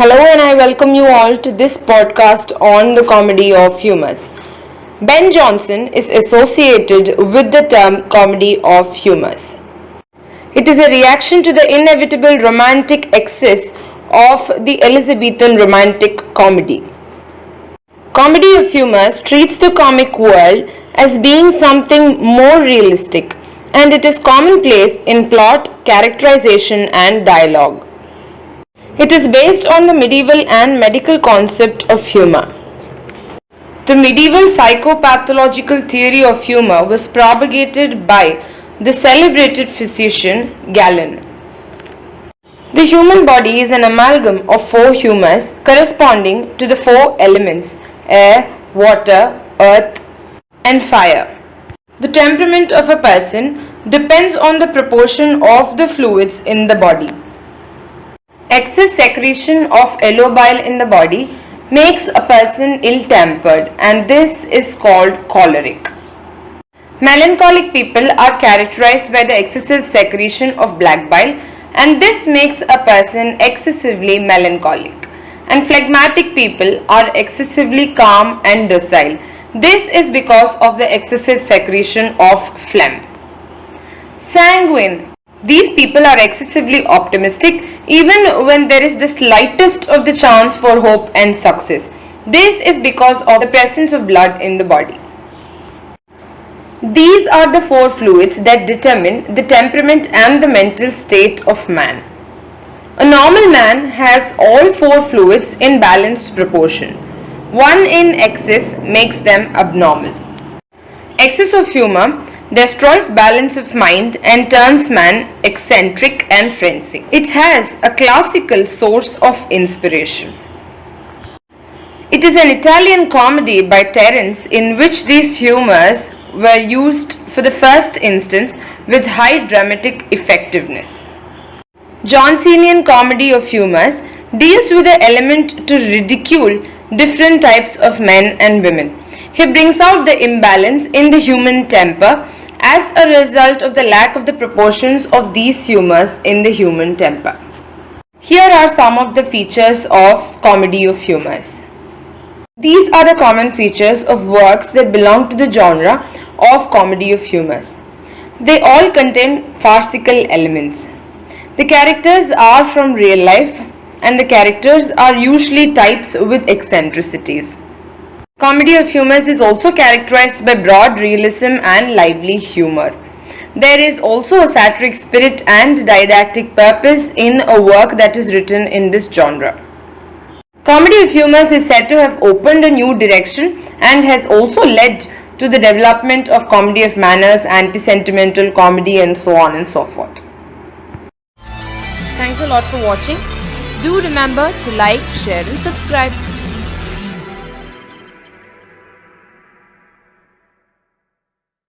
Hello, and I welcome you all to this podcast on the comedy of humors. Ben Jonson is associated with the term comedy of humors. It is a reaction to the inevitable romantic excess of the Elizabethan romantic comedy. Comedy of humors treats the comic world as being something more realistic, and it is commonplace in plot, characterization, and dialogue. It is based on the medieval and medical concept of humor. The medieval psychopathological theory of humor was propagated by the celebrated physician Galen. The human body is an amalgam of four humors corresponding to the four elements: air, water, earth, and fire. The temperament of a person depends on the proportion of the fluids in the body. Excess secretion of yellow bile in the body makes a person ill-tempered, and this is called choleric. Melancholic people are characterized by the excessive secretion of black bile, and this makes a person excessively melancholic. And phlegmatic people are excessively calm and docile. This is because of the excessive secretion of phlegm. Sanguine. These people are excessively optimistic even when there is the slightest of the chance for hope and success. This is because of the presence of blood in the body. These are the four fluids that determine the temperament and the mental state of man. A normal man has all four fluids in balanced proportion. One in excess makes them abnormal. Excess of humor destroys balance of mind and turns man eccentric and frenzied. It has a classical source of inspiration. It is an Italian comedy by Terence in which these humors were used for the first instance with high dramatic effectiveness. Johnsonian comedy of humors deals with the element to ridicule different types of men and women. He brings out the imbalance in the human temper as a result of the lack of the proportions of these humors in the human temper. Here are some of the features of comedy of humors. These are the common features of works that belong to the genre of comedy of humors. They all contain farcical elements. The characters are from real life, and the characters are usually types with eccentricities. Comedy of humors is also characterized by broad realism and lively humor. There is also a satiric spirit and didactic purpose in a work that is written in this genre. Comedy of humors is said to have opened a new direction and has also led to the development of comedy of manners, anti-sentimental comedy, and so on and so forth. Thanks a lot for watching. Do remember to like, share, and subscribe.